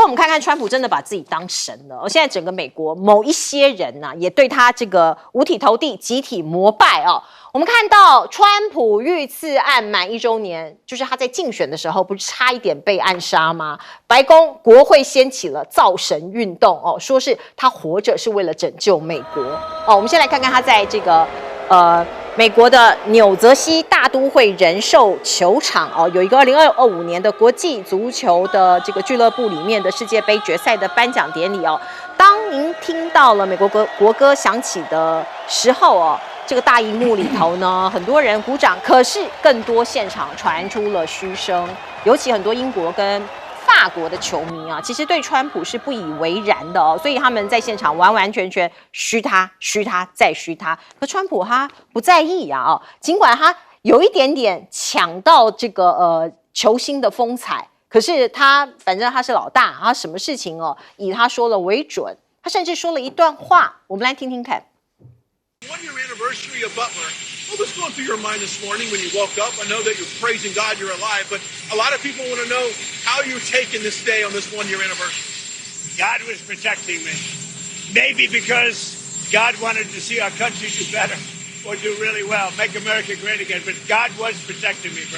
我们看看川普真的把自己当神了。现在整个美国某一些人呢、也对他这个五体投地、集体膜拜哦。我们看到川普遇刺案满1周年，就是他在竞选的时候不是差一点被暗杀吗？白宫、国会掀起了造神运动哦，说是他活着是为了拯救美国哦。我们先来看看他在这个美国的纽泽西大都会人寿球场哦，有一个2025年的国际足球的这个俱乐部里面的世界杯决赛的颁奖典礼哦。当您听到了美国国歌响起的时候哦，这个大荧幕里头呢，很多人鼓掌，可是更多现场传出了嘘声，尤其很多英国跟法国的球迷啊，其实对川普是不以为然的哦，所以他们在现场完完全全嘘他、嘘他再嘘他。可川普他不在意啊哦，尽管他有一点点抢到这个球星的风采，可是他反正他是老大，他什么事情哦以他说了为准。他甚至说了一段话，我们来听听看。1-year anniversary of Butler. What was going through your mind this morning when you woke up? I know that you're praising God you're alive, but a lot of people want to know how you're taking this day on this 1-year anniversary. God was protecting me. Maybe because God wanted to see our country do better or do really well, make America great again, but God was protecting me.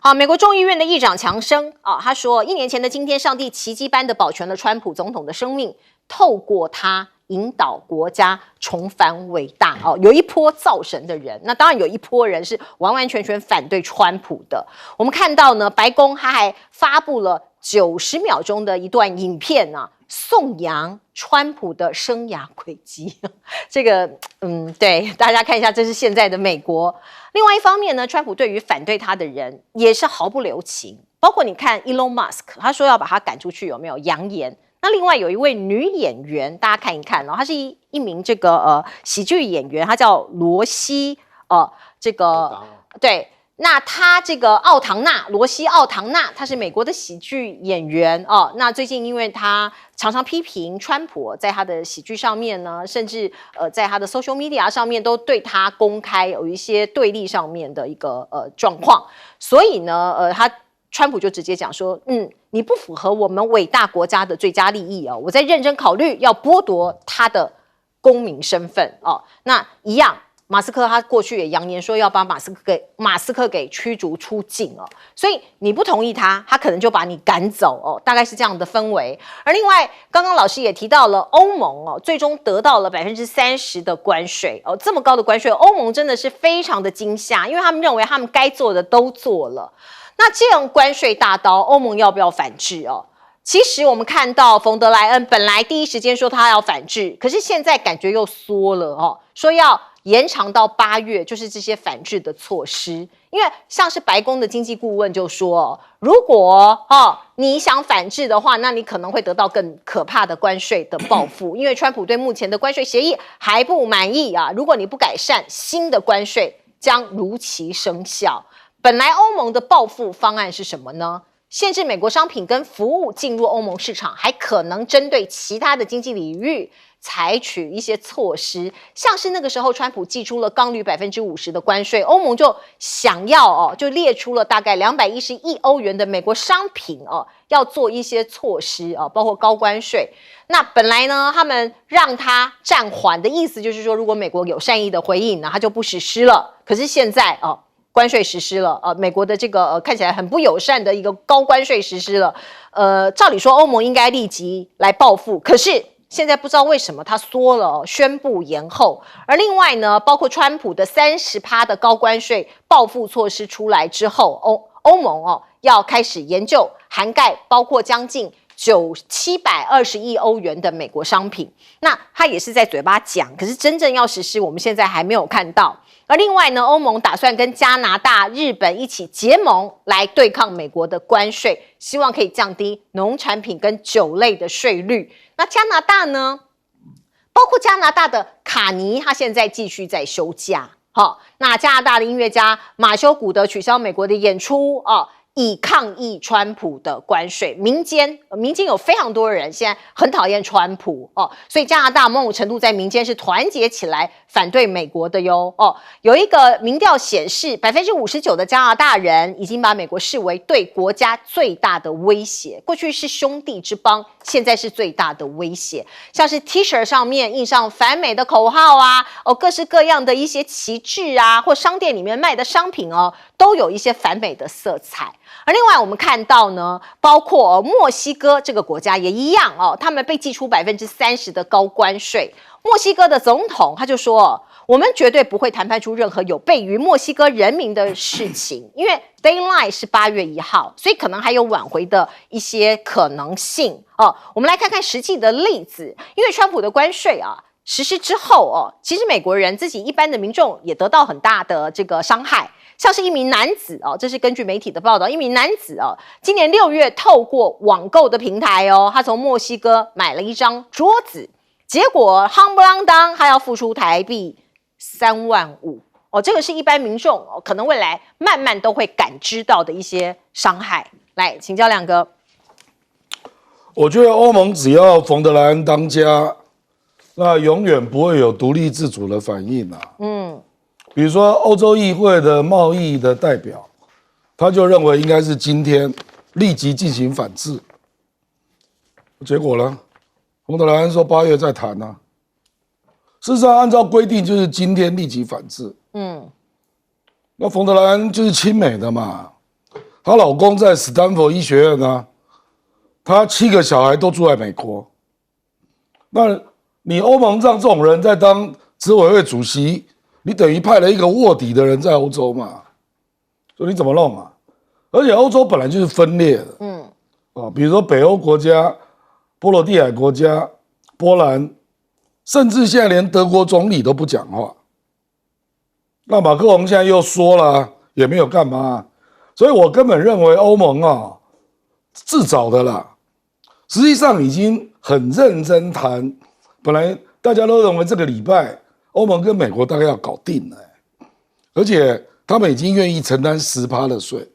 好，美国众议院的议长强生啊，他说，1年前的今天，上帝奇迹般的保全了川普总统的生命，透过他引导国家重返伟大哦。有一波造神的人，那当然有一波人是完完全全反对川普的。我们看到呢，白宫他还发布了90秒钟的一段影片啊，颂扬川普的生涯轨迹。这个对，大家看一下，这是现在的美国。另外一方面呢，川普对于反对他的人也是毫不留情，包括你看 Elon Musk， 他说要把他赶出去，有没有扬言？那另外有一位女演员，大家看一看哦，她是一名这个喜剧演员，她叫罗西这个对。那她这个罗西奥唐纳，她是美国的喜剧演员哦。那最近因为她常常批评川普，在她的喜剧上面呢，甚至在她的 social media 上面都对她公开有一些对立上面的一个状况，所以呢川普就直接讲说，你不符合我们伟大国家的最佳利益哦，我在认真考虑要剥夺他的公民身份哦。那一样。马斯克他过去也扬言说要把马斯克给驱逐出境哦，所以你不同意他可能就把你赶走哦，大概是这样的氛围。而另外，刚刚老师也提到了欧盟哦，最终得到了30%的关税哦，这么高的关税，欧盟真的是非常的惊吓，因为他们认为他们该做的都做了。那这样关税大刀，欧盟要不要反制哦？其实我们看到冯德莱恩本来第一时间说他要反制，可是现在感觉又缩了哦，说要延长到8月，就是这些反制的措施。因为像是白宫的经济顾问就说，如果你想反制的话，那你可能会得到更可怕的关税的报复，因为川普对目前的关税协议还不满意啊。如果你不改善，新的关税将如期生效。本来欧盟的报复方案是什么呢？限制美国商品跟服务进入欧盟市场，还可能针对其他的经济领域采取一些措施，像是那个时候川普祭出了钢铝50%的关税，欧盟就想要就列出了大概210亿欧元的美国商品要做一些措施包括高关税。那本来呢，他们让它暂缓的意思就是说，如果美国有善意的回应呢，它就不实施了。可是现在关税实施了，美国的这个看起来很不友善的一个高关税实施了，照理说欧盟应该立即来报复，可是现在不知道为什么他缩了，宣布延后。而另外呢，包括川普的30%的高关税报复措施出来之后，欧盟要开始研究涵盖包括将近720亿欧元的美国商品，那他也是在嘴巴讲，可是真正要实施，我们现在还没有看到。而另外呢，欧盟打算跟加拿大、日本一起结盟来对抗美国的关税，希望可以降低农产品跟酒类的税率。那加拿大呢？包括加拿大的卡尼，他现在继续在休假。那加拿大的音乐家马修·古德取消美国的演出以抗议川普的关税。民间有非常多人现在很讨厌川普哦，所以加拿大某种程度在民间是团结起来反对美国的哟哦。有一个民调显示，59%的加拿大人已经把美国视为对国家最大的威胁。过去是兄弟之邦，现在是最大的威胁。像是 T 恤上面印上反美的口号啊，哦，各式各样的一些旗帜啊，或商店里面卖的商品哦，都有一些反美的色彩。而另外我们看到呢，包括墨西哥这个国家也一样哦，他们被寄出30%的高关税。墨西哥的总统他就说，我们绝对不会谈判出任何有悖于墨西哥人民的事情，因为 Deadline 是8月1号，所以可能还有挽回的一些可能性哦。我们来看看实际的例子，因为川普的关税啊实施之后哦，其实美国人自己一般的民众也得到很大的这个伤害。像是一名男子哦，这是根据媒体的报道，一名男子哦，今年6月透过网购的平台哦，他从墨西哥买了一张桌子，结果夯不啷当，他要付出台币3万5哦，这个是一般民众哦，可能未来慢慢都会感知到的一些伤害。来，请教亮哥。我觉得欧盟只要冯德莱恩当家，那永远不会有独立自主的反应啊。比如说欧洲议会的贸易的代表，他就认为应该是今天立即进行反制，结果呢，冯德莱恩说8月再谈啊。事实上，按照规定就是今天立即反制。那冯德莱恩就是亲美的嘛，她老公在史丹佛医学院啊，她7个小孩都住在美国。那你欧盟让这种人在当执委会主席，你等于派了一个卧底的人在欧洲嘛，所以你怎么弄啊？而且欧洲本来就是分裂的，比如说北欧国家、波罗的海国家、波兰，甚至现在连德国总理都不讲话。那马克龙现在又说了，也没有干嘛，所以我根本认为欧盟啊自找的啦，实际上已经很认真谈，本来大家都认为这个礼拜欧盟跟美国大概要搞定了，而且他们已经愿意承担10%的税，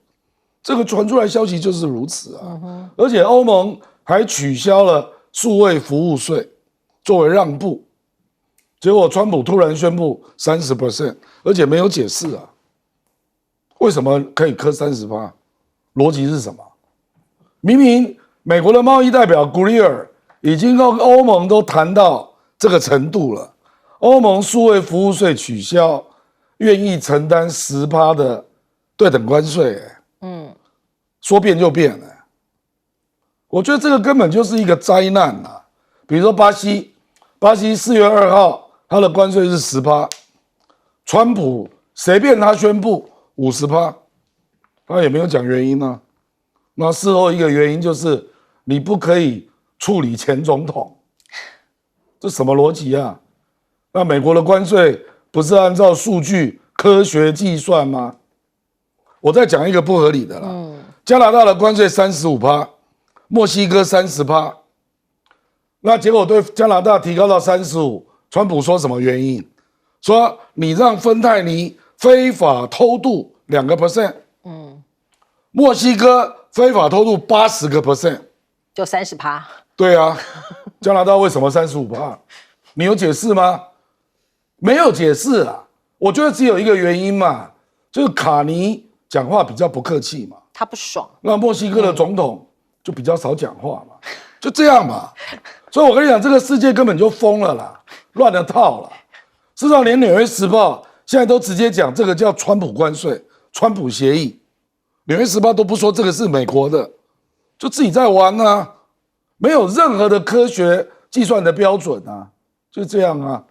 这个传出来消息就是如此啊。而且欧盟还取消了数位服务税作为让步，结果川普突然宣布30%，而且没有解释啊，为什么可以磕30%？逻辑是什么？明明美国的贸易代表 Greer 已经跟欧盟都谈到这个程度了。欧盟数位服务税取消，愿意承担10%的对等关税，说变就变了。我觉得这个根本就是一个灾难啊！比如说巴西4月2号，它的关税是10%，川普随便他宣布50%，他也没有讲原因啊。那事后一个原因就是你不可以处理前总统，这什么逻辑啊？那美国的关税不是按照数据科学计算吗？我再讲一个不合理的啦，加拿大的关税35%，墨西哥30%，那结果对加拿大提高到35%，川普说什么原因？说你让芬太尼非法偷渡2%，墨西哥非法偷渡80%，就30%。对啊，加拿大为什么35%？你有解释吗？没有解释啊，我觉得只有一个原因嘛，就是卡尼讲话比较不客气嘛，他不爽。那墨西哥的总统就比较少讲话嘛，就这样嘛。所以我跟你讲，这个世界根本就疯了啦，乱了套了。事实上，连《纽约时报》现在都直接讲这个叫川普关税、川普协议，《纽约时报》都不说这个是美国的，就自己在玩啊，没有任何的科学计算的标准啊，就这样啊。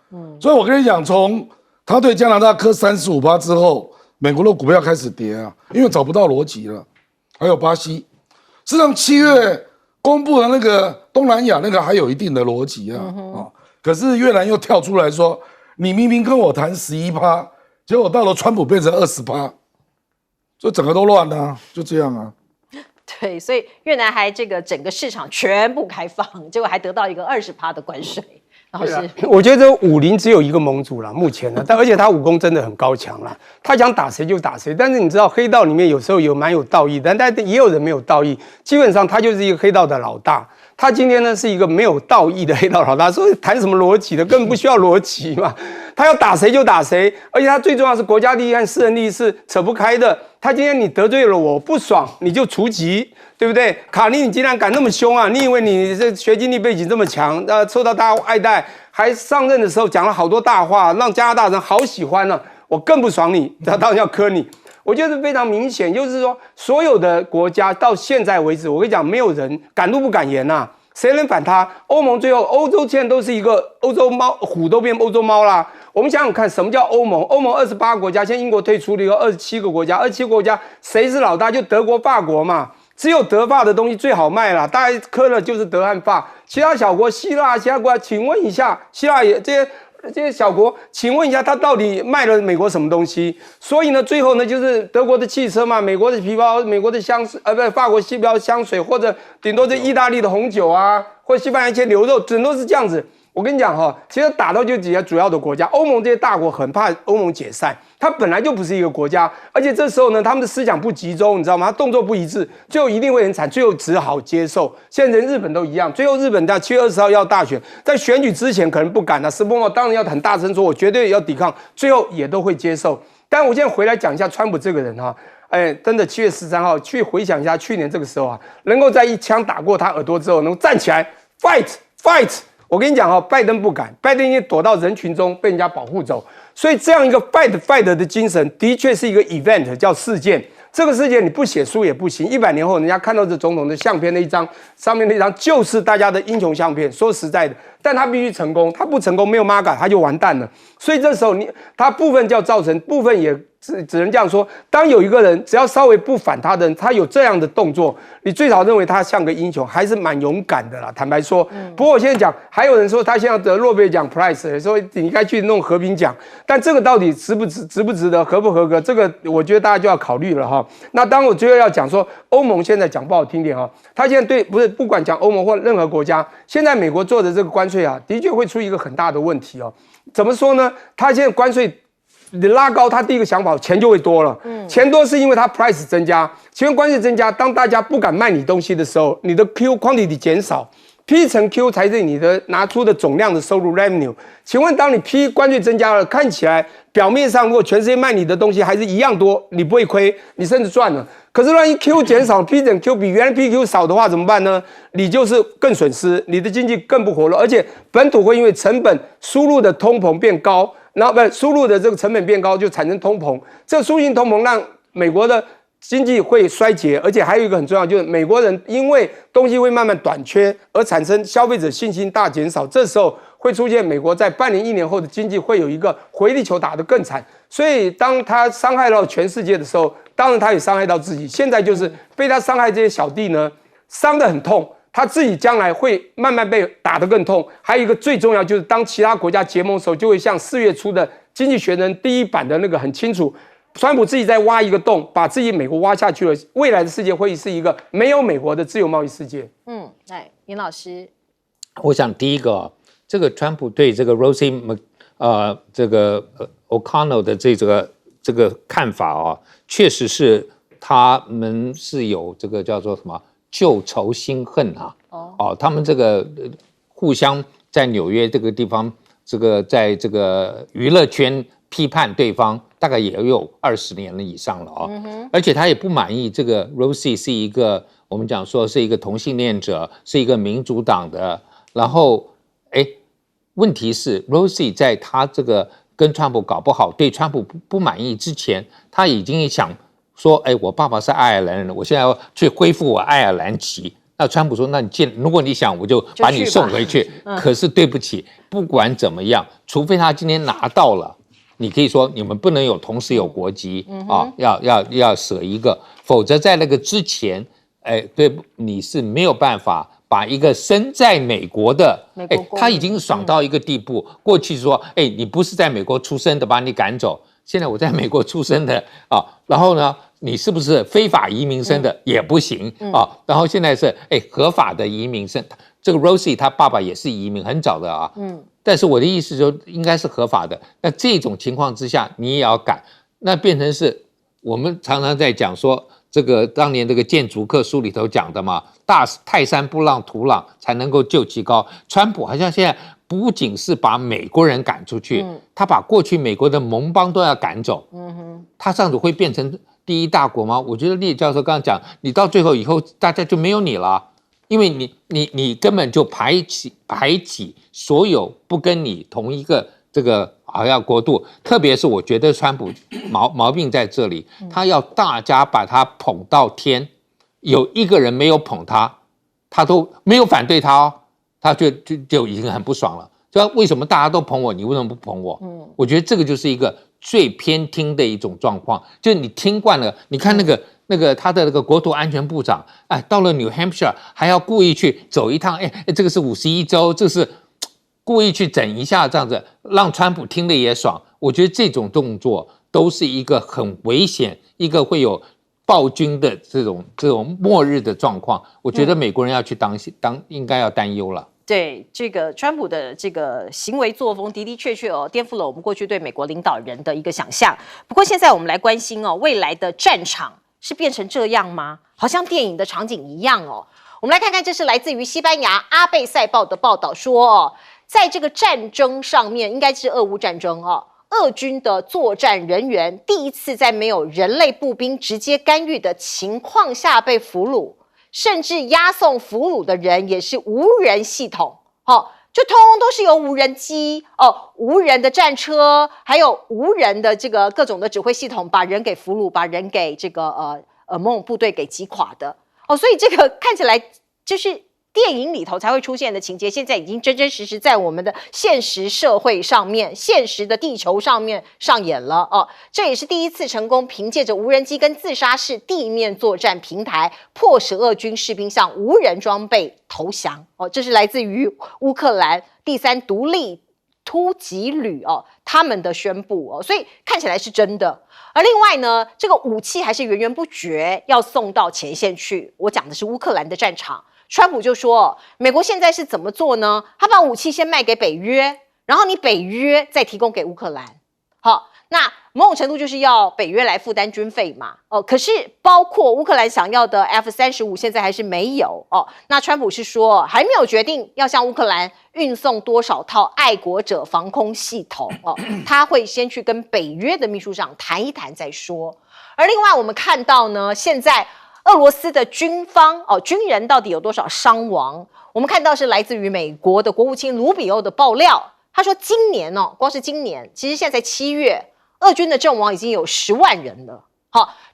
所以我跟你讲，从他对加拿大磕35%之后，美国的股票开始跌啊，因为找不到逻辑了。还有巴西，事实上7月公布的那个东南亚那个还有一定的逻辑啊，可是越南又跳出来说，你明明跟我谈11%，结果到了川普变成20%，所以整个都乱了啊，就这样啊。对，所以越南还这个整个市场全部开放，结果还得到一个20%的关税。老师，我觉得这武林只有一个盟主了，目前呢，但而且他武功真的很高强啦，他想打谁就打谁。但是你知道黑道里面有时候蛮有道义的，但也有人没有道义。基本上他就是一个黑道的老大。他今天呢是一个没有道义的黑道老大，所以谈什么逻辑的，根本不需要逻辑嘛。他要打谁就打谁，而且他最重要是国家利益和私人利益是扯不开的。他今天你得罪了我不爽，你就除籍，对不对？卡尼，你竟然敢那么凶啊？你以为你这学经历背景这么强，受到大家爱戴，还上任的时候讲了好多大话，让加拿大人好喜欢呢、我更不爽你，他当然要磕你。我觉得非常明显，就是说所有的国家到现在为止，我跟你讲，没有人敢怒不敢言呐、谁能反他？欧盟最后，欧洲现在都是一个欧洲猫，虎都变欧洲猫啦。我们想想看，什么叫欧盟？欧盟28个国家，现在英国退出了以后，27个国家，27个国家谁是老大？就德国、法国嘛。只有德法的东西最好卖啦，大概磕了就是德和法，其他小国希腊、其他国家，请问一下，希腊也这些小国，请问一下，他到底卖了美国什么东西？所以呢，最后呢，就是德国的汽车嘛，美国的皮包，美国的香水，不，法国西标香水，或者顶多是意大利的红酒啊，或西班牙一些牛肉，顶多是这样子。我跟你讲哈，其实打到就几个主要的国家，欧盟这些大国很怕欧盟解散，它本来就不是一个国家，而且这时候呢，他们的思想不集中，你知道吗？他动作不一致，最后一定会很惨，最后只好接受。现在连日本都一样，最后日本在7月20号要大选，在选举之前可能不敢了，石破茂当然要很大声说，我绝对要抵抗，最后也都会接受。但我现在回来讲一下川普这个人哈。真的7月13号去回想一下去年这个时候啊，能够在一枪打过他耳朵之后，能够站起来 fight。我跟你讲哦，拜登不敢，拜登已经躲到人群中被人家保护走，所以这样一个 fight 的精神，的确是一个 event， 叫事件。这个事件你不写书也不行，100年后人家看到这总统的相片那一张，上面那张就是大家的英雄相片。说实在的，但他必须成功，他不成功没有 MAGA 他就完蛋了。所以这时候他部分叫造成，部分也只能这样说。当有一个人只要稍微不反他的人，他有这样的动作，你最少认为他像个英雄，还是蛮勇敢的啦。坦白说，不过我现在讲，还有人说他现在得诺贝尔奖 prize， 说你应该去弄和平奖，但这个到底值不值得，合不合格，这个我觉得大家就要考虑了哈。那当我最后要讲说，欧盟现在讲不好听点哈，他现在不管讲欧盟或任何国家，现在美国做的这个关税啊，的确会出一个很大的问题哦。怎么说呢？他现在关税你拉高，他第一个想法钱就会多了。钱多是因为他 price 增加，请问关税增加，当大家不敢卖你东西的时候，你的 Q quantity 减少 ，P 乘 Q 才是你的拿出的总量的收入 revenue。请问当你 P 关税增加了，看起来表面上如果全世界卖你的东西还是一样多，你不会亏，你甚至赚了。可是万一 Q 减少 ，P 乘 Q 比原来 PQ 少的话怎么办呢？你就是更损失，你的经济更不活络，而且本土会因为成本输入的通膨变高。然后输入的这个成本变高，就产生通膨。这个输入性通膨让美国的经济会衰竭，而且还有一个很重要，就是美国人因为东西会慢慢短缺，而产生消费者信心大减少。这时候会出现美国在半年、1年后的经济会有一个回力球打得更惨。所以当他伤害到全世界的时候，当然他也伤害到自己。现在就是被他伤害这些小弟呢，伤得很痛。他自己将来会慢慢被打得更痛。还有一个最重要，就是当其他国家结盟的时候，就会像4月初的《经济学人》第1版的那个很清楚，川普自己在挖一个洞，把自己美国挖下去了。未来的世界会是一个没有美国的自由贸易世界。来，尹老师，我想第一个，这个川普对这个 Rosie O'Connell 的这个看法啊，确实是他们是有这个叫做什么？旧仇新恨啊！他们这个互相在纽约这个地方，这个在这个娱乐圈批判对方，大概也有20年了以上了啊。而且他也不满意这个 Rosie 是一个我们讲说是一个同性恋者，是一个民主党的。然后，问题是 Rosie 在他这个跟川普搞不好，对川普不满意之前，他已经想。说，我爸爸是爱尔兰人，我现在要去恢复我爱尔兰籍。那川普说，那如果你想，我就把你送回去。可是对不起，不管怎么样，除非他今天拿到了，你可以说你们不能有同时有国籍啊，要舍一个，否则在那个之前，对，你是没有办法把一个身在美国的，他已经爽到一个地步。过去说，你不是在美国出生的，把你赶走。现在我在美国出生的啊，然后呢，你是不是非法移民生的也不行啊？然后现在是合法的移民生，这个 Rosie 他爸爸也是移民很早的啊，但是我的意思就应该是合法的。那这种情况之下，你也要改，那变成是我们常常在讲说，这个当年这个建筑课书里头讲的嘛，泰山不让土壤，才能够就其高。川普好像现在不仅是把美国人赶出去，他把过去美国的盟邦都要赶走。他这样子会变成第一大国吗？我觉得列教授刚刚讲，你到最后以后，大家就没有你了。因为你根本就排挤所有不跟你同一个这个国度，特别是我觉得川普毛病在这里，他要大家把他捧到天，有一个人没有捧他，他都没有反对他哦，他就已经很不爽了。就为什么大家都捧我，你为什么不捧我？我觉得这个就是一个最偏听的一种状况，就是你听惯了，你看那个他的那个国土安全部长，到了 New Hampshire 还要故意去走一趟，这个是51州，这是故意去整一下，这样子让川普听了也爽。我觉得这种动作都是一个很危险，一个会有暴君的这种末日的状况。我觉得美国人要去应该要担忧了。对这个川普的这个行为作风的确颠覆了我们过去对美国领导人的一个想象。不过现在我们来关心未来的战场是变成这样吗？好像电影的场景一样哦。我们来看看，这是来自于西班牙阿贝塞报的报道说在这个战争上面，应该是俄乌战争俄军的作战人员第一次在没有人类步兵直接干预的情况下被俘虏。甚至押送俘虏的人也是无人系统，就通通都是由无人机无人的战车，还有无人的这个各种的指挥系统，把人给俘虏，把人给这个某种部队给击垮的所以这个看起来就是电影里头才会出现的情节，现在已经真真实实在我们的现实社会上面、现实的地球上面上演了这也是第一次成功凭借着无人机跟自杀式地面作战平台，迫使俄军士兵向无人装备投降这是来自于乌克兰第3独立突击旅他们的宣布所以看起来是真的。而另外呢，这个武器还是源源不绝要送到前线去。我讲的是乌克兰的战场。川普就说，美国现在是怎么做呢？他把武器先卖给北约，然后你北约再提供给乌克兰。好，那某种程度就是要北约来负担军费嘛。可是包括乌克兰想要的 F-35现在还是没有那川普是说还没有决定要向乌克兰运送多少套爱国者防空系统他会先去跟北约的秘书长谈一谈再说。而另外我们看到呢，现在俄罗斯的军方军人到底有多少伤亡？我们看到是来自于美国的国务卿卢比欧的爆料，他说今年光是今年，其实现在才7月，俄军的阵亡已经有10万人了。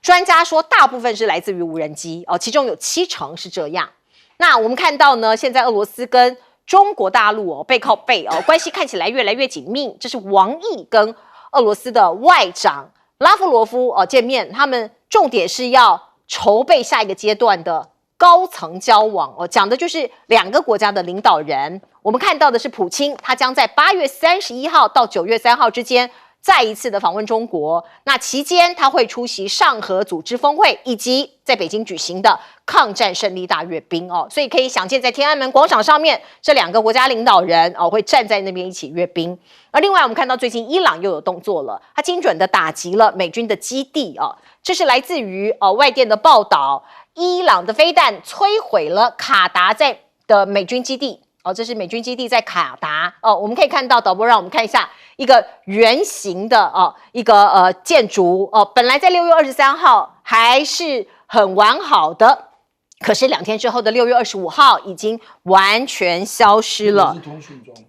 专家说大部分是来自于无人机其中有70%是这样。那我们看到呢，现在俄罗斯跟中国大陆背靠背关系看起来越来越紧密。这是王毅跟俄罗斯的外长拉夫罗夫见面，他们重点是要筹备下一个阶段的高层交往讲的就是2个国家的领导人。我们看到的是普京，他将在8月31号到9月3号之间再一次的访问中国。那期间他会出席上合组织峰会以及在北京举行的抗战胜利大阅兵所以可以想见，在天安门广场上面，这2个国家领导人会站在那边一起阅兵。而另外我们看到最近伊朗又有动作了，他精准的打击了美军的基地这是来自于外电的报道，伊朗的飞弹摧毁了卡达的美军基地这是美军基地在卡达我们可以看到，导播让我们看一下一个圆形的一个建筑本来在6月23号还是很完好的，可是2天之后的6月25号已经完全消失了。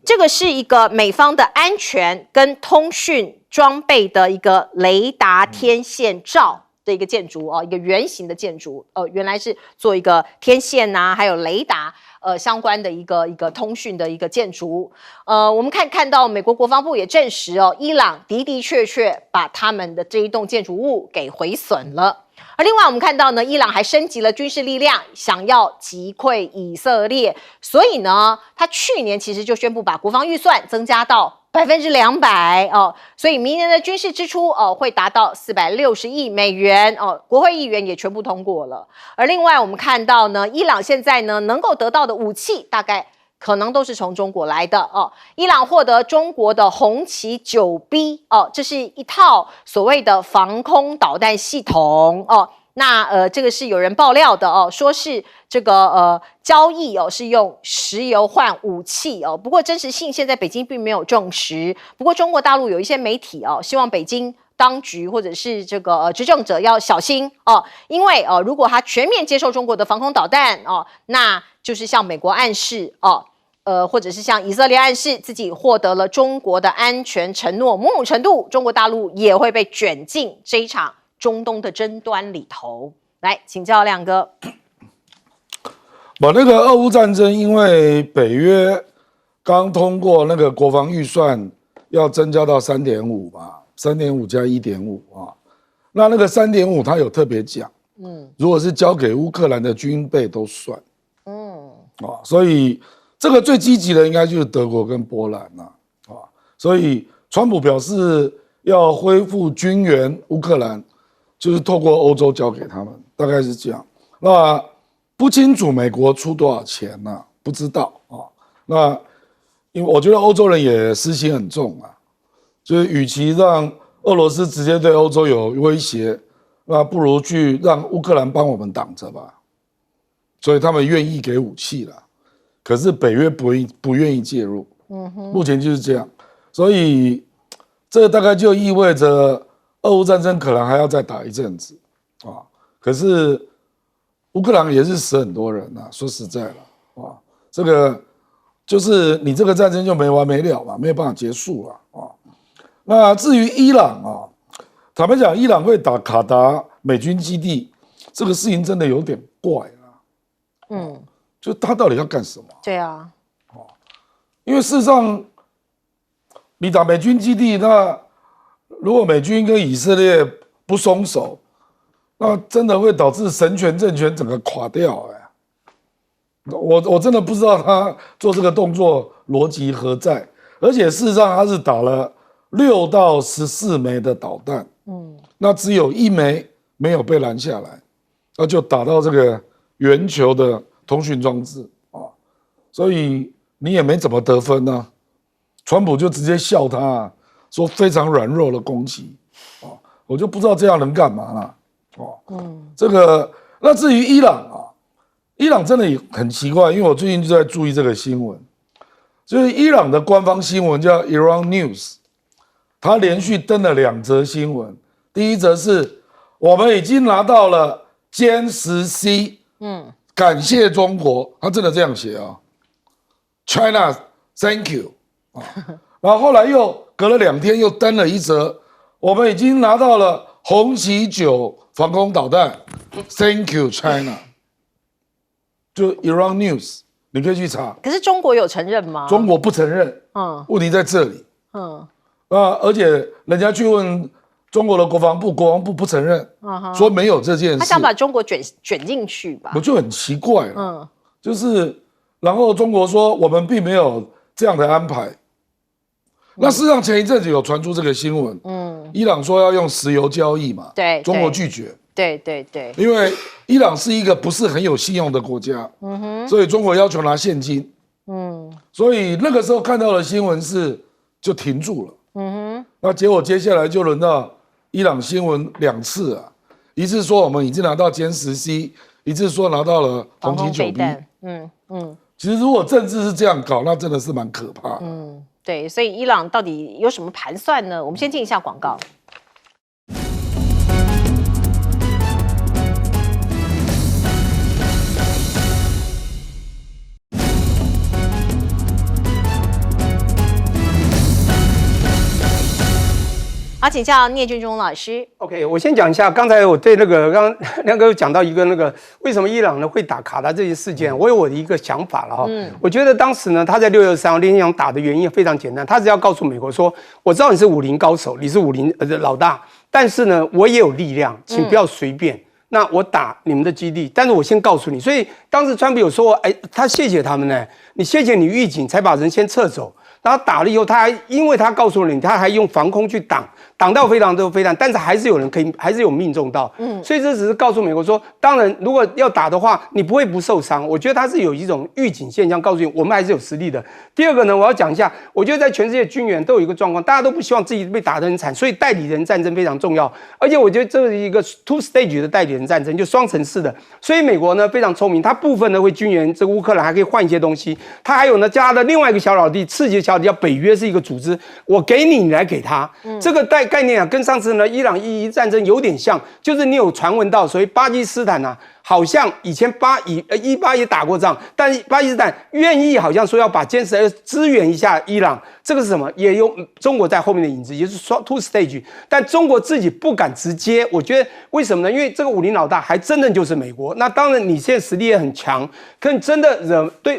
这个是一个美方的安全跟通讯装备的一个雷达天线罩的一个建筑一个圆形的建筑原来是做一个天线还有雷达相关的一个通讯的一个建筑。我们看到美国国防部也证实伊朗的确把他们的这一栋建筑物给毁损了。而另外我们看到呢，伊朗还升级了军事力量，想要击溃以色列，所以呢，他去年其实就宣布把国防预算增加到200%所以明年的军事支出会达到460亿美元国会议员也全部通过了。而另外我们看到呢，伊朗现在呢能够得到的武器大概可能都是从中国来的哦。伊朗获得中国的红旗 9B 哦，这是一套所谓的防空导弹系统哦。那这个是有人爆料的哦，说是这个交易哦是用石油换武器哦，不过真实性现在北京并没有证实。不过中国大陆有一些媒体哦，希望北京当局或者是这个执政者要小心哦，因为如果他全面接受中国的防空导弹哦，那就是向美国暗示哦。或者是向以色列暗示自己获得了中国的安全承诺，某种程度中国大陆也会被卷进这一场中东的争端里头。来，请教亮哥。那个俄乌战争，因为北约刚通过那个国防预算要增加到3.5嘛，3.5加1.5啊。那个3.5，他有特别讲，如果是交给乌克兰的军备都算，所以这个最积极的应该就是德国跟波兰啊，所以川普表示要恢复军援乌克兰，就是透过欧洲交给他们，大概是这样。那不清楚美国出多少钱呢？不知道啊。那因为我觉得欧洲人也私心很重啊，就是与其让俄罗斯直接对欧洲有威胁，那不如去让乌克兰帮我们挡着吧。所以他们愿意给武器了，可是北约不愿意介入。目前就是这样。所以这大概就意味着俄乌战争可能还要再打一阵子啊。可是乌克兰也是死很多人啊，说实在了啊，这个就是你这个战争就没完没了嘛，没有办法结束了啊。那至于伊朗啊，坦白讲，伊朗会打卡达美军基地，这个事情真的有点怪啊。就他到底要干什么？对啊，因为事实上，你打美军基地，那如果美军跟以色列不松手，那真的会导致神权政权整个垮掉。我真的不知道他做这个动作逻辑何在，而且事实上他是打了6到14枚的导弹，那只有1枚没有被拦下来，那就打到这个圆球的通讯装置啊，所以你也没怎么得分啊。川普就直接笑他，说非常软弱的攻击啊，我就不知道这样能干嘛了。这个那至于伊朗啊，伊朗真的也很奇怪，因为我最近就在注意这个新闻，就是伊朗的官方新闻叫 Iran News， 他连续登了2则新闻，第一则是我们已经拿到了歼10C，感谢中国，他真的这样写啊 ，China Thank you 啊，然后后来又隔了2天又登了1则，我们已经拿到了红旗9防空导弹 ，Thank you China， 就 Iran News， 你可以去查。可是中国有承认吗？中国不承认，问题在这里，而且人家去问中国的国防部，国防部不承认，说没有这件事。他想把中国卷进去吧？我就很奇怪了，就是然后中国说我们并没有这样的安排。那事实上前一阵子有传出这个新闻，伊朗说要用石油交易嘛，对，中国拒绝，对，因为伊朗是一个不是很有信用的国家，所以中国要求拿现金，所以那个时候看到的新闻是就停住了，那结果接下来就轮到伊朗新闻2次啊，一次说我们已经拿到歼10C，一次说拿到了红旗 9B，其实如果政治是这样搞，那真的是蛮可怕的。对，所以伊朗到底有什么盘算呢？我们先进一下广告。好，请教聂俊中老师。OK， 我先讲一下，刚才我对刚刚亮哥讲到一个为什么伊朗呢会打卡达这些事件，我有我的一个想法了哈。我觉得当时呢，他在6月3号联想打的原因非常简单，他只要告诉美国说，我知道你是武林高手，你是武林老大，但是呢，我也有力量，请不要随便。那我打你们的基地，但是我先告诉你，所以当时川普有说，他谢谢他们呢，你谢谢你预警才把人先撤走。然后打了以后，因为他告诉了你，他还用防空去挡到非常多飞弹，但是还是有命中到。所以这只是告诉美国说，当然如果要打的话，你不会不受伤。我觉得他是有一种预警现象，告诉你我们还是有实力的。第二个呢，我要讲一下，我觉得在全世界军援都有一个状况，大家都不希望自己被打得很惨，所以代理人战争非常重要。而且我觉得这是一个 two stage 的代理人战争，就双层式的。所以美国呢非常聪明，它部分呢会军援这个乌克兰，还可以换一些东西。它还有呢加的另外一个小老弟，次级的小老弟叫北约，是一个组织，我给你，你来给他。这个概念啊，跟上次呢伊朗伊战争有点像，就是你有传闻到，所以巴基斯坦啊。好像以前18也打过仗，但巴基斯坦愿意好像说要把坚持支援一下伊朗，这个是什么？也有中国在后面的影子，也是说 two stage， 但中国自己不敢直接，我觉得为什么呢？因为这个武林老大还真的就是美国。那当然你现在实力也很强，可你真的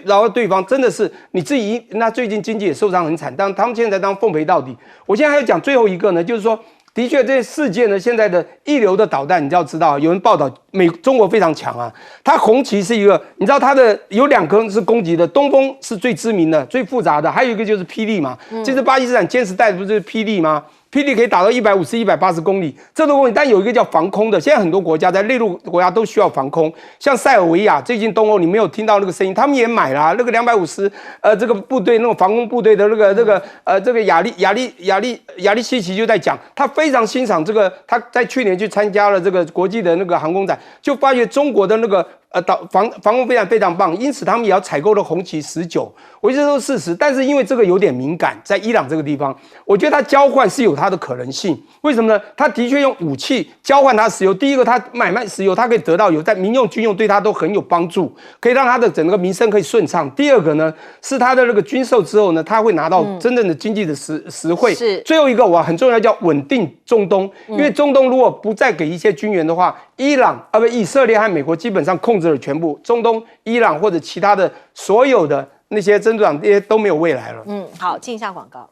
饶了对方，真的是你自己。那最近经济也受伤很惨，但他们现在当奉陪到底。我现在还要讲最后一个呢，就是说。的确，这些世界呢，现在的一流的导弹，你就要知道，有人报道中国非常强啊。它红旗是一个，你知道它的有2颗是攻击的，东风是最知名的、最复杂的，还有一个就是霹雳嘛。这是巴基斯坦坚持带的不是霹雳吗？霹雳可以打到150、180公里，这都公里。但有一个叫防空的，现在很多国家在内陆国家都需要防空，像塞尔维亚最近东欧，你没有听到那个声音，他们也买了那个250这个部队那种防空部队的这个亚利西奇就在讲，他非常欣赏这个，他在去年去参加了这个国际的那个航空展，就发觉中国的那个。防空飞弹非常棒，因此他们也要采购了红旗19，我觉得都是事实。但是因为这个有点敏感，在伊朗这个地方，我觉得它交换是有它的可能性。为什么呢？它的确用武器交换它石油。第一个，它买卖石油，它可以得到有在民用、军用对它都很有帮助，可以让它的整个民生可以顺畅。第二个呢，是它的那个军售之后呢，它会拿到真正的经济的实惠。是最后一个我很重要叫稳定中东，因为中东如果不再给一些军援的话，以色列和美国基本上控制了全部中东、伊朗或者其他的所有的那些真主党，这些都没有未来了。好，进一下广告。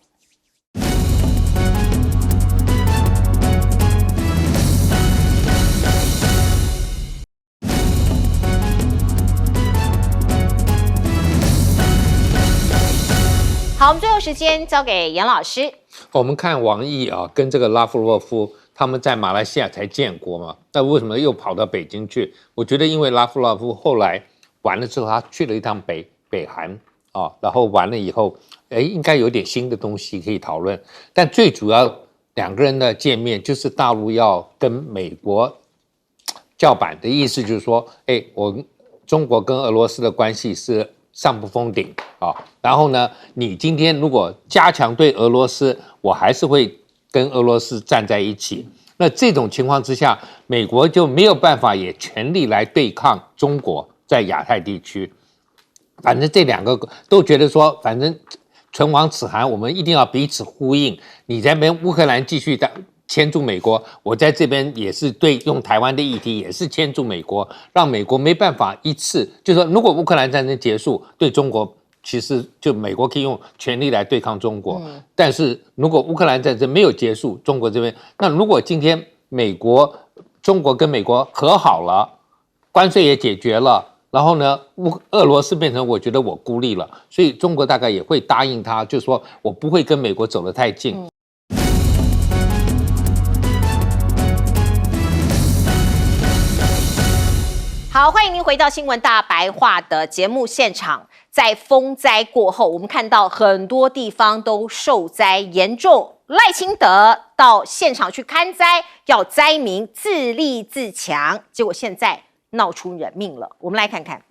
好，我们最后时间交给严老师。我们看王毅啊，跟这个拉夫洛夫他们在马来西亚才建国嘛，那为什么又跑到北京去？我觉得因为拉夫洛夫后来完了之后，他去了一趟北韩啊，然后完了以后，应该有点新的东西可以讨论。但最主要2个人的见面，就是大陆要跟美国叫板的意思，就是说，中国跟俄罗斯的关系是上不封顶啊。然后呢，你今天如果加强对俄罗斯，我还是会跟俄罗斯站在一起。那这种情况之下，美国就没有办法也全力来对抗中国在亚太地区。反正这2个都觉得说，反正唇亡齿寒，我们一定要彼此呼应。你在那边乌克兰继续牵住美国，我在这边也是用台湾的议题也是牵住美国，让美国没办法一次，就是说，如果乌克兰战争结束，对中国其实就美国可以用全力来对抗中国。但是如果乌克兰战争没有结束，中国这边，那如果今天中国跟美国和好了，关税也解决了，然后呢，俄罗斯变成我觉得我孤立了，所以中国大概也会答应他，就是说我不会跟美国走得太近。好，欢迎您回到新闻大白话的节目现场。在风灾过后，我们看到很多地方都受灾严重。赖清德到现场去勘灾，要灾民自立自强，结果现在闹出人命了。我们来看看。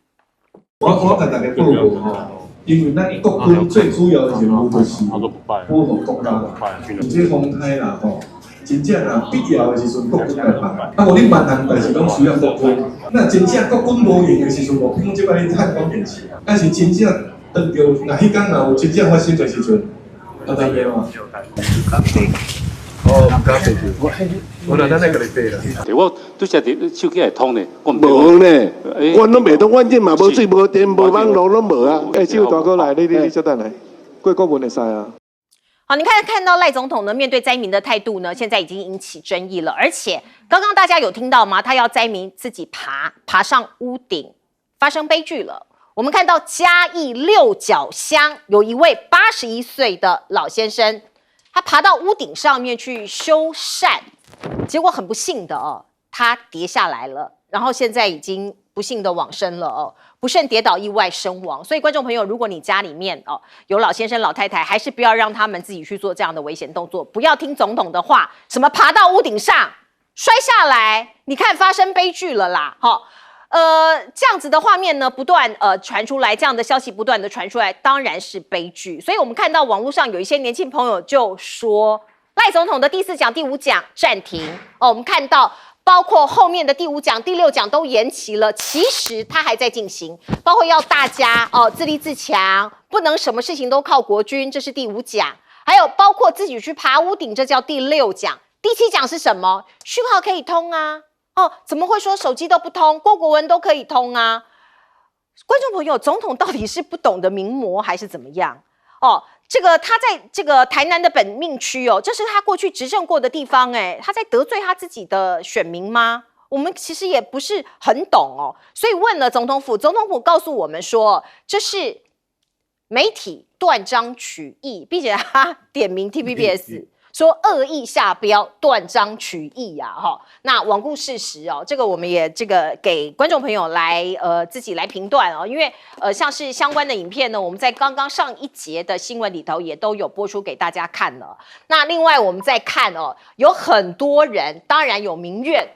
我跟大家报告吼，因为咱国军最主要的任务就是保护国家。这风灾啦吼。真正啊，必要的时阵，国军来帮。无恁万行代志拢需要国军。那真正国军无用的时阵，无凭即摆恁太关键是，但是真正当着那迄天若有真正发生的时阵，知影吗？哦，唔敢背住，我来咱来甲你背啦。我拄则伫手机会通呢，我无呢，阮拢袂通，阮这嘛无水无电无网络拢无啊。手大哥来，你稍等来，过国文会使啊。好，你看到赖总统呢，面对灾民的态度呢，现在已经引起争议了。而且刚刚大家有听到吗？他要灾民自己爬上屋顶，发生悲剧了。我们看到嘉义六角乡有一位81岁的老先生，他爬到屋顶上面去修缮，结果很不幸的哦，他跌下来了，然后现在已经不幸的往生了哦，不慎跌倒意外身亡。所以观众朋友，如果你家里面哦有老先生老太太，还是不要让他们自己去做这样的危险动作，不要听总统的话，什么爬到屋顶上摔下来，你看发生悲剧了啦，哈。这样子的画面呢，不断传出来，这样的消息不断的传出来，当然是悲剧。所以我们看到网络上有一些年轻朋友就说，赖总统的第4讲、第5讲暂停哦。我们看到包括后面的第5讲、第6讲都延期了，其实它还在进行，包括要大家自立自强，不能什么事情都靠国军，这是第5讲，还有包括自己去爬屋顶，这叫第6讲。第7讲是什么？讯号可以通啊。怎么会说手机都不通？郭国文都可以通啊！观众朋友，总统到底是不懂得名模还是怎么样？这个他在这个台南的本命区这是他过去执政过的地方，他在得罪他自己的选民吗？我们其实也不是很懂所以问了总统府，总统府告诉我们说，这是媒体断章取义，并且他点名 TVBS。说恶意下标，断章取义呀，那罔顾事实这个我们也给观众朋友来自己来评断因为像是相关的影片呢，我们在刚刚上一节的新闻里头也都有播出给大家看了。那另外我们再看有很多人，当然有民怨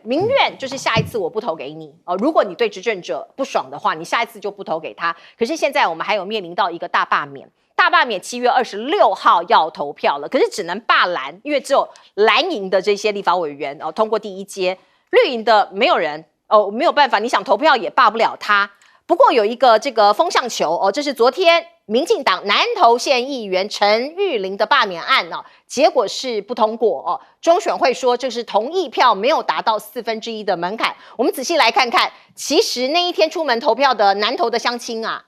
就是下一次我不投给你如果你对执政者不爽的话，你下一次就不投给他。可是现在我们还有面临到一个大罢免。7月26号要投票了，可是只能罢蓝，因为只有蓝营的这些立法委员通过第1阶，绿营的没有人没有办法，你想投票也罢不了他。不过有一个这个风向球这是昨天民进党南投县议员陈玉玲的罢免案结果是不通过中选会说这是同意票没有达到1/4的门槛。我们仔细来看看，其实那一天出门投票的南投的乡亲啊。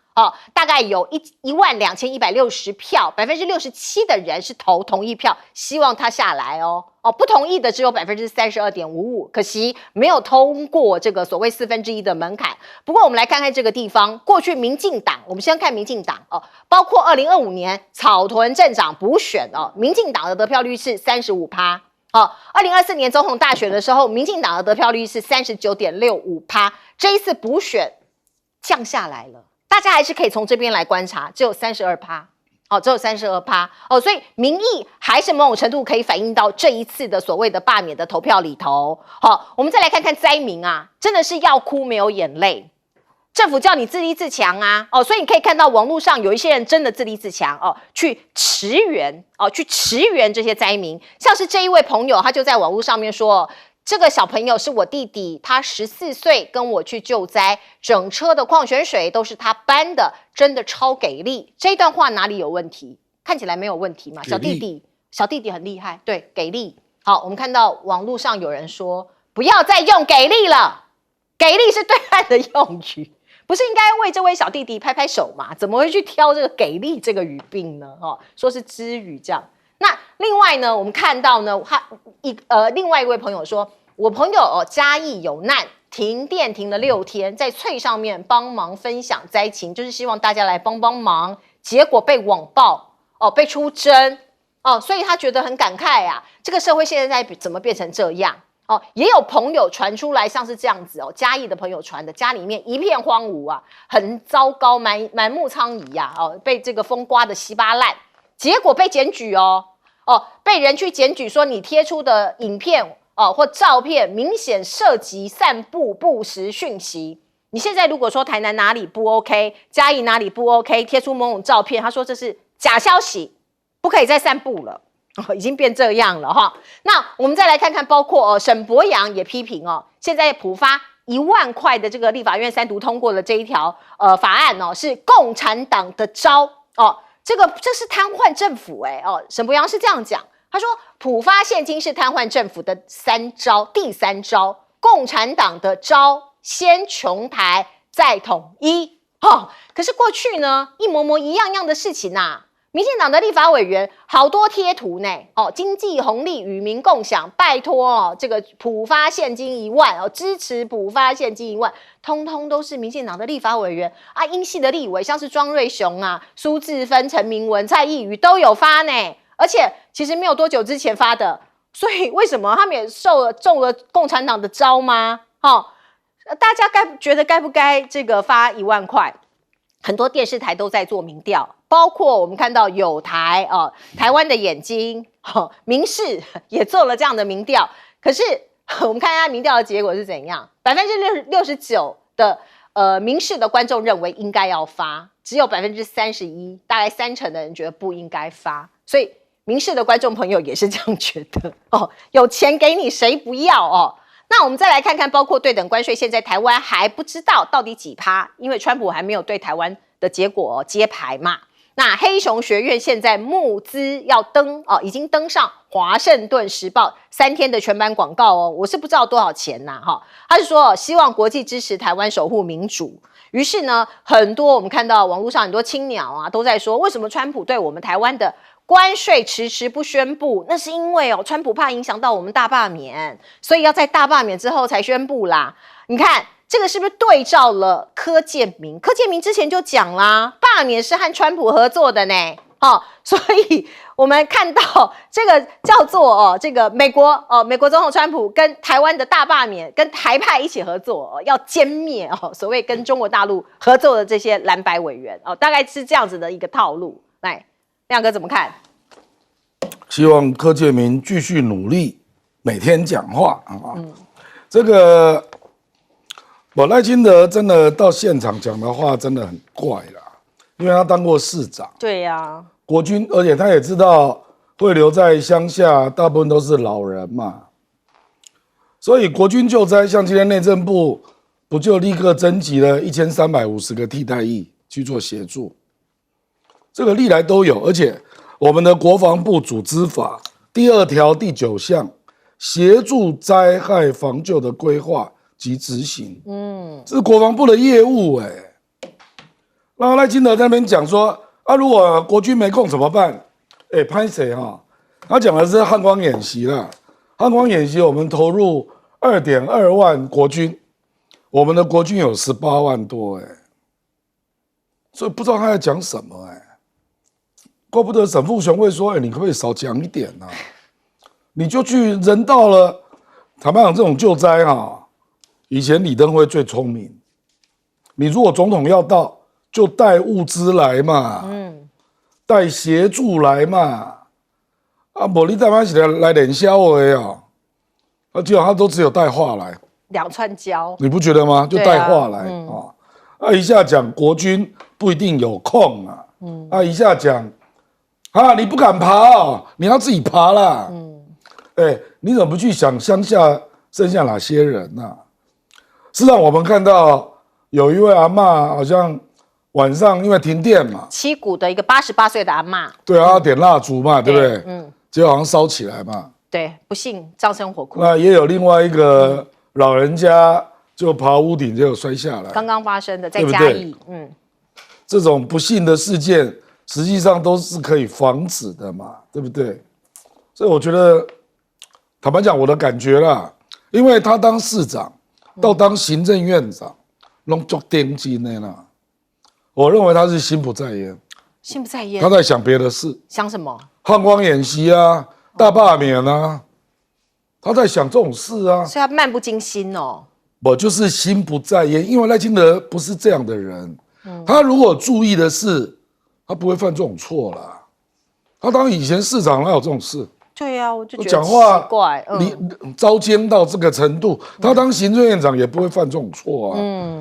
大概有12160票，67%的人是投同意票，希望他下来不同意的只有32.55%，可惜没有通过这个所谓1/4的门槛。不过我们来看看这个地方，过去民进党，我们先看民进党包括2025年草屯镇长补选民进党的得票率是35%。2024年总统大选的时候，民进党的得票率是39.65%，这一次补选降下来了。大家还是可以从这边来观察，只有32%，只有32%所以民意还是某种程度可以反映到这一次的所谓的罢免的投票里头。我们再来看看灾民啊，真的是要哭没有眼泪。政府叫你自立自强啊，所以你可以看到网络上有一些人真的自立自强去驰援这些灾民，像是这一位朋友，他就在网络上面说。这个小朋友是我弟弟，他14岁，跟我去救灾，整车的矿泉水都是他搬的，真的超给力。这段话哪里有问题？看起来没有问题嘛，小弟弟很厉害，对，给力。好，我们看到网络上有人说，不要再用给力了，给力是对岸的用语，不是应该为这位小弟弟拍拍手嘛？怎么会去挑这个给力这个语病呢？说是支语这样。那另外呢，我们看到呢，另外一位朋友说，我朋友嘉义有难，停电停了6天，在脆上面帮忙分享灾情，就是希望大家来帮帮忙，结果被网暴被出征所以他觉得很感慨啊，这个社会现在怎么变成这样也有朋友传出来像是这样子嘉义的朋友传的，家里面一片荒芜啊，很糟糕，满目疮痍呀被这个风刮得稀巴烂，结果被检举被人去检举说你贴出的影片或照片明显涉及散布不实讯息。你现在如果说台南哪里不 OK， 嘉义哪里不 OK， 贴出某种照片，他说这是假消息，不可以再散布了已经变这样了那我们再来看看，包括沈伯洋也批评现在普发1万块的这个立法院3读通过了这一条法案是共产党的招这是瘫痪政府沈伯洋是这样讲，他说普发现金是瘫痪政府的第3招，共产党的招，先穷台再统一可是过去呢一模模一样样的事情民进党的立法委员好多贴图呢，经济红利与民共享，拜托这个普发现金1万支持普发现金1万，通通都是民进党的立法委员啊，英系的立委像是庄瑞雄啊、苏治芬、陈明文、蔡易余都有发呢，而且其实没有多久之前发的，所以为什么他们也中了共产党的招吗？大家觉得该不该这个发1万块？很多电视台都在做民调，包括我们看到友台台湾的眼睛民视也做了这样的民调。可是我们看一下民调的结果是怎样，69%的民视的观众认为应该要发，只有31%，大概30%的人觉得不应该发。所以民视的观众朋友也是这样觉得有钱给你谁不要那我们再来看看，包括对等关税，现在台湾还不知道到底几%，因为川普还没有对台湾的结果揭牌嘛。那黑熊学院现在募资要已经登上华盛顿时报3天的全版广告我是不知道多少钱他是说希望国际支持台湾守护民主。于是呢，很多我们看到网络上很多青鸟都在说，为什么川普对我们台湾的关税迟迟不宣布？那是因为川普怕影响到我们大罢免，所以要在大罢免之后才宣布啦。你看这个是不是对照了柯建铭？柯建铭之前就讲啦，罢免是和川普合作的呢。所以我们看到这个叫做这个美国总统川普跟台湾的大罢免，跟台派一起合作要歼灭所谓跟中国大陆合作的这些蓝白委员大概是这样子的一个套路。来，亮哥怎么看？希望柯建铭继续努力，每天讲话这个赖清德真的到现场讲的话真的很怪啦，因为他当过市长，对呀，国军，而且他也知道会留在乡下，大部分都是老人嘛，所以国军救灾，像今天内政部不就立刻征集了1350个替代役去做协助，这个历来都有，而且我们的国防部组织法第2条第9项，协助灾害防救的规划及执行，这是国防部的业务然后赖清德在那边讲说如果国军没空怎么办？拍谁他讲的是汉光演习啦，汉光演习我们投入2.2万国军，我们的国军有18万多所以不知道他在讲什么怪不得沈富雄会说你可不可以少讲一点你就去人到了，坦白讲这种救灾以前李登辉最聪明，你如果总统要到，就带物资来嘛，带协助来嘛，不然你台湾是来练销的基本上都只有带话来2串胶，你不觉得吗？就带话来一下讲国军不一定有空一下讲你不敢爬你要自己爬啦，你怎么不去想乡下剩下哪些人事实上我们看到有一位阿嬷好像晚上因为停电嘛，七股的一个88岁的阿嬷，对她点蜡烛嘛，对不对？结果好像烧起来嘛，对，不幸葬身火窟。那也有另外一个老人家就爬屋顶结果摔下来，刚刚发生的在嘉义，这种不幸的事件实际上都是可以防止的嘛，对不对？所以我觉得坦白讲我的感觉啦，因为他当市长到当行政院长弄足顶金的啦，我认为他是心不在焉，心不在焉，他在想别的事，想什么？汉光演习大罢免他在想这种事所以他漫不经心我就是心不在焉，因为赖清德不是这样的人，他如果注意的是，他不会犯这种错啦。他当以前市长哪有这种事？对啊，我就觉得讲话奇怪，你糟奸到这个程度，他当行政院长也不会犯这种错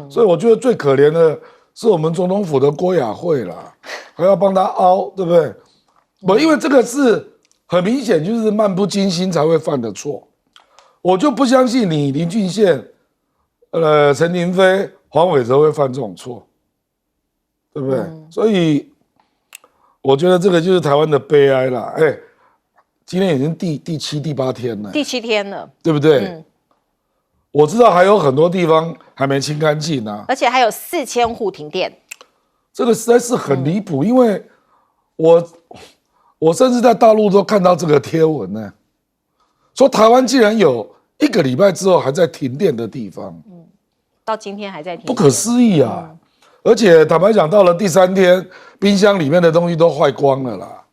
所以我觉得最可怜的是我们总统府的郭雅慧啦，还要帮他凹，对不对？因为这个是很明显就是漫不经心才会犯的错，我就不相信你林俊宪、陈亭妃、黄伟哲会犯这种错，对不对？所以我觉得这个就是台湾的悲哀啦。今天已经第7、第8天了，第7天了，对不对？我知道还有很多地方还没清干净而且还有4000户停电，这个实在是很离谱。因为我甚至在大陆都看到这个贴文呢，说台湾竟然有1个礼拜之后还在停电的地方，到今天还在停电，不可思议啊！而且坦白讲，到了第3天，冰箱里面的东西都坏光了啦。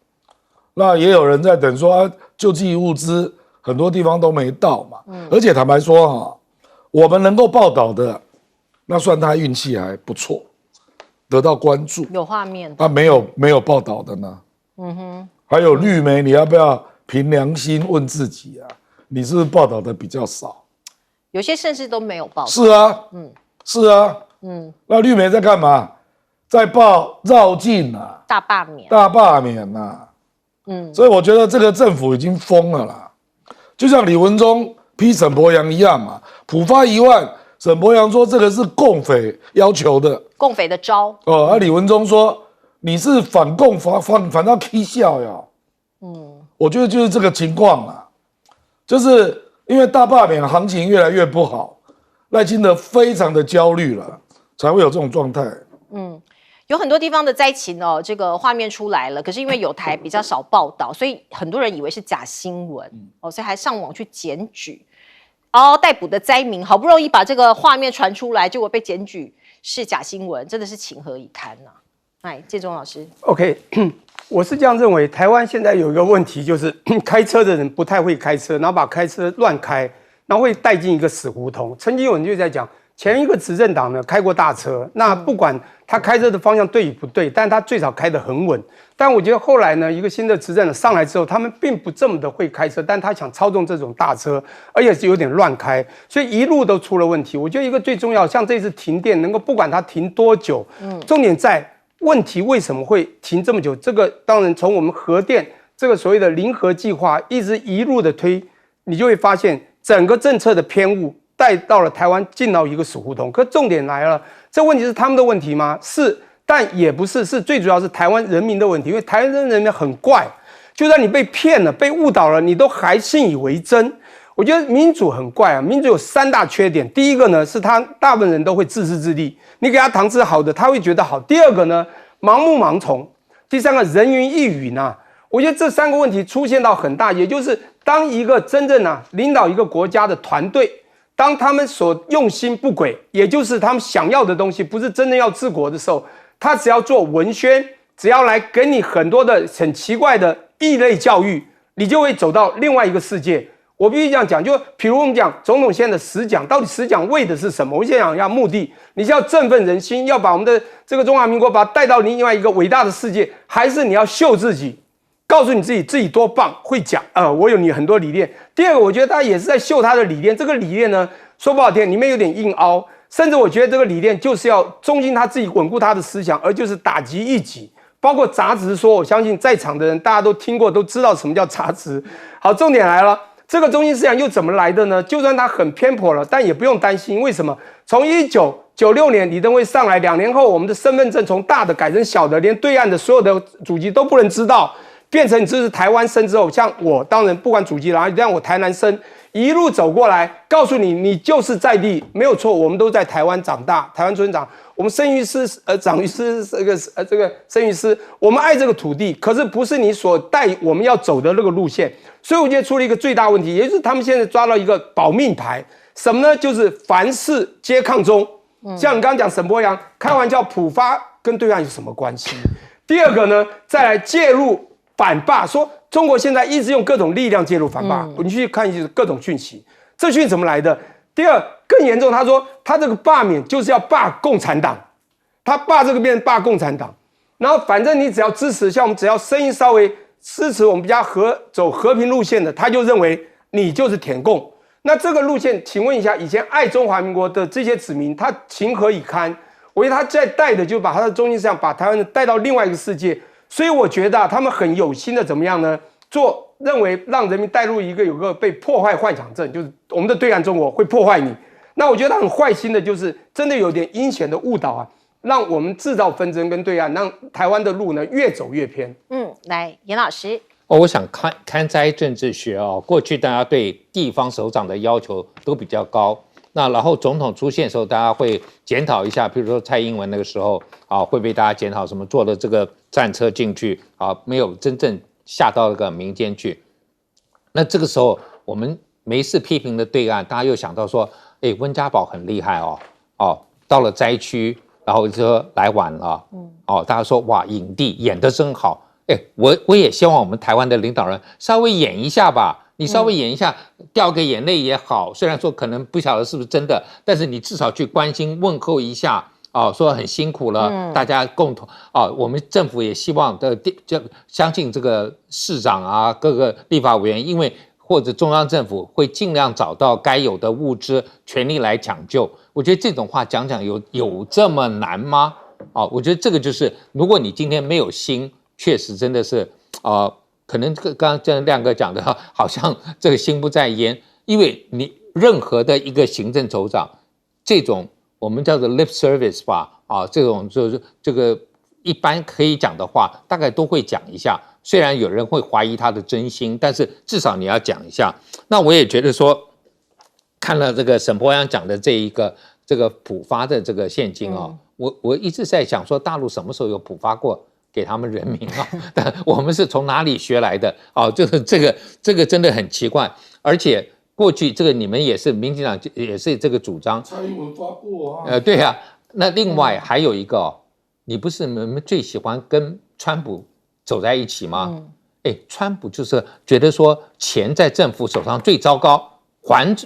那也有人在等说救济物资很多地方都没到嘛。而且坦白说哈，我们能够报道的，那算他运气还不错，得到关注。有画面啊，没有报道的呢。还有绿媒，你要不要凭良心问自己啊？你是不是报道的比较少？有些甚至都没有报道。是啊，是啊。那绿媒在干嘛？在报绕境啊，大罢免啊。所以我觉得这个政府已经疯了啦，就像李文忠批沈伯洋一样嘛，普发1万，沈伯洋说这个是共匪要求的，共匪的招。李文忠说你是反共反到起笑呀。我觉得就是这个情况啦，就是因为大罢免行情越来越不好，赖清德非常的焦虑了，才会有这种状态。有很多地方的灾情哦，这个画面出来了，可是因为有台比较少报道，所以很多人以为是假新闻所以还上网去检举，逮捕的灾民好不容易把这个画面传出来，结果被检举是假新闻，真的是情何以堪呐！建中老师 ，OK， 我是这样认为，台湾现在有一个问题，就是开车的人不太会开车，然后把开车乱开，然后会带进一个死胡同。曾经有人就在讲，前一个执政党呢开过大车，那不管他开车的方向对与不对，但他最少开得很稳。但我觉得后来呢，一个新的执政党上来之后，他们并不这么的会开车，但他想操纵这种大车，而且是有点乱开，所以一路都出了问题。我觉得一个最重要，像这次停电，能够不管它停多久，重点在问题为什么会停这么久？这个当然从我们核电这个所谓的零核计划一路的推，你就会发现整个政策的偏误带到了台湾进到一个死胡同。可重点来了，这问题是他们的问题吗？是，但也不是，是最主要是台湾人民的问题。因为台湾人民很怪，就算你被骗了、被误导了，你都还信以为真。我觉得民主很怪啊，民主有3大缺点。第一个呢，是他大部分人都会自私自利，你给他糖吃好的，他会觉得好。第二个呢，盲目盲从。第三个，人云亦云呐。我觉得这3个问题出现到很大，也就是当一个真正领导一个国家的团队，当他们所用心不轨，也就是他们想要的东西不是真正要治国的时候，他只要做文宣，只要来给你很多的很奇怪的异类教育，你就会走到另外一个世界。我必须这样讲，就比如我们讲总统现在的10讲，到底10讲为的是什么？我先讲一下目的，你是要振奋人心，要把我们的这个中华民国把它带到另外一个伟大的世界，还是你要秀自己，告诉你自己多棒，会讲我有你很多理念。第二个，我觉得他也是在秀他的理念，这个理念呢，说不好听，里面有点硬凹，甚至我觉得这个理念就是要中心他自己稳固他的思想，而就是打击异己。包括杂质说，我相信在场的人大家都听过，都知道什么叫杂质。好，重点来了。这个中心思想又怎么来的呢？就算它很偏颇了，但也不用担心。为什么？从1996年李登辉上来2年后，我们的身份证从大的改成小的，连对岸的所有的祖籍都不能知道，变成你这是台湾生之后，像我当然不管祖籍哪里，让我台南生，一路走过来，告诉你，你就是在地没有错，我们都在台湾长大，台湾村长，我们生于斯，长于斯，这个生于斯，我们爱这个土地，可是不是你所带我们要走的那个路线。所以我觉得出了一个最大问题，也就是他们现在抓到一个保命牌，什么呢？就是凡事皆抗中。像你刚刚讲沈伯洋开玩笑，普发跟对岸有什么关系？第二个呢，再来介入反霸，说中国现在一直用各种力量介入反霸，你去看一些各种讯息，这讯息怎么来的？第二更严重，他说他这个罢免就是要罢共产党，他罢这个变成罢共产党，然后反正你只要支持，像我们只要声音稍微支持我们比较走和平路线的，他就认为你就是舔共。那这个路线，请问一下，以前爱中华民国的这些子民，他情何以堪？我觉得他在带的就把他的中心思想，把台湾人带到另外一个世界。所以我觉得他们很有心的怎么样呢？认为让人民带入有个被破坏幻想症，就是我们的对岸中国会破坏你。那我觉得他很坏心的，就是真的有点阴险的误导啊，让我们制造纷争跟对岸，让台湾的路呢越走越偏。来，严老师。我想看灾政治学过去大家对地方首长的要求都比较高。那然后总统出现的时候，大家会检讨一下，比如说蔡英文那个时候啊，会被大家检讨什么坐了这个战车进去啊，没有真正下到那个民间去。那这个时候我们没事批评的对岸，大家又想到说，哎，温家宝很厉害哦，到了灾区，然后就说来晚了，大家说哇，影帝演得真好，哎，我也希望我们台湾的领导人稍微演一下吧。你稍微演一下，掉个眼泪也好。虽然说可能不晓得是不是真的，但是你至少去关心问候一下说很辛苦了，大家共同我们政府也希望就相信这个市长啊，各个立法委员，因为或者中央政府会尽量找到该有的物资，全力来抢救。我觉得这种话讲有这么难吗？我觉得这个就是，如果你今天没有心，确实真的是可能刚刚亮哥讲的，好像这个心不在焉，因为你任何的一个行政首长，这种我们叫做 lip service 吧，这种就是这个一般可以讲的话，大概都会讲一下。虽然有人会怀疑他的真心，但是至少你要讲一下。那我也觉得说，看了这个沈伯洋讲的这个普发的这个现金我一直在想说，大陆什么时候有普发过给他们人民但我们是从哪里学来的就是这个真的很奇怪，而且过去这个你们也是民进党也是这个主张，蔡英文发过对啊，那另外还有一个你不是你们最喜欢跟川普走在一起吗？川普就是觉得说钱在政府手上最糟糕，还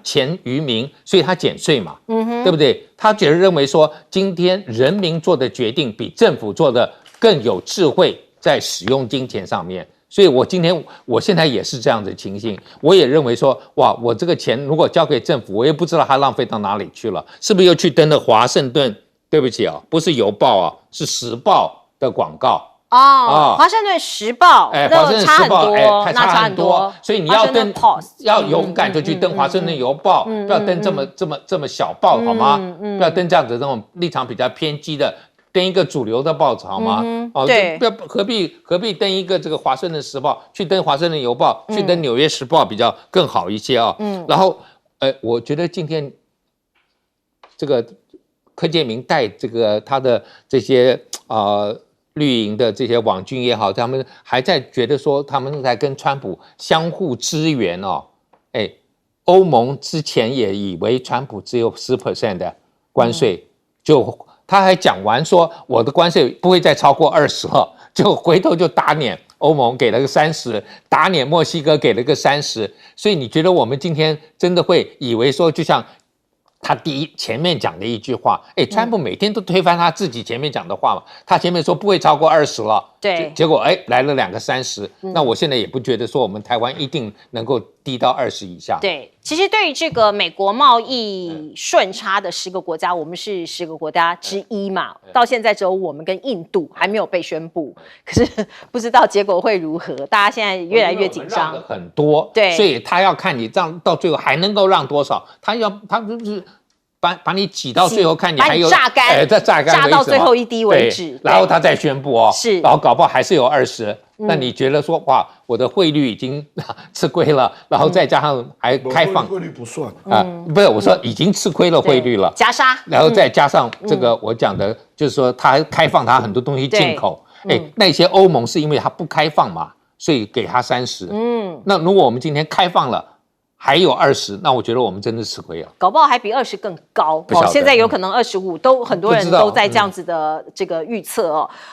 钱于民，所以他减税嘛，对不对？他认为说今天人民做的决定比政府做的更有智慧，在使用金钱上面。所以我现在也是这样的情形，我也认为说，哇，我这个钱如果交给政府，我也不知道它浪费到哪里去了，是不是又去登了华盛顿？对不起不是邮报是时报的广告。华盛顿时报，华盛顿时报，那差很多，所以你要登，要勇敢就去登华盛顿邮报，不要登这么小报好吗？不要登这样子那种立场比较偏激的。登一个主流的报纸好吗？对，不要何必登一个这个华盛顿时报，去登华盛顿邮报，去登纽约时报比较更好一些然后我觉得今天这个柯建铭带这个他的这些绿营的这些网军也好，他们还在觉得说他们在跟川普相互支援欧盟之前也以为川普只有10% 的关税，他还讲完说我的关税不会再超过20了，就回头就打脸欧盟给了个30，打脸墨西哥给了个30，所以你觉得我们今天真的会以为说，就像他前面讲的一句话，川普每天都推翻他自己前面讲的话嘛，他前面说不会超过20了，对，结果来了2个30，那我现在也不觉得说我们台湾一定能够低到20以下。对，其实对于这个美国贸易顺差的10个国家，我们是10个国家之一嘛，到现在只有我们跟印度还没有被宣布，可是不知道结果会如何，大家现在越来越紧张，很多，对，所以他要看你让到最后还能够让多少，他就是把你挤到最后，看你还有榨干，再榨干，榨到最后一滴为止，然后他再宣布是，然后搞不好还是有20。那你觉得说哇，我的汇率已经吃亏了，然后再加上还开放，汇率不算不是我说已经吃亏了汇率了，加沙，然后再加上这个我讲的，就是说他开放他很多东西进口，那些欧盟是因为他不开放嘛，所以给他30，那如果我们今天开放了。还有20，那我觉得我们真的吃亏了，搞不好还比20更高。现在有可能25，都很多人都在这样子的这个预测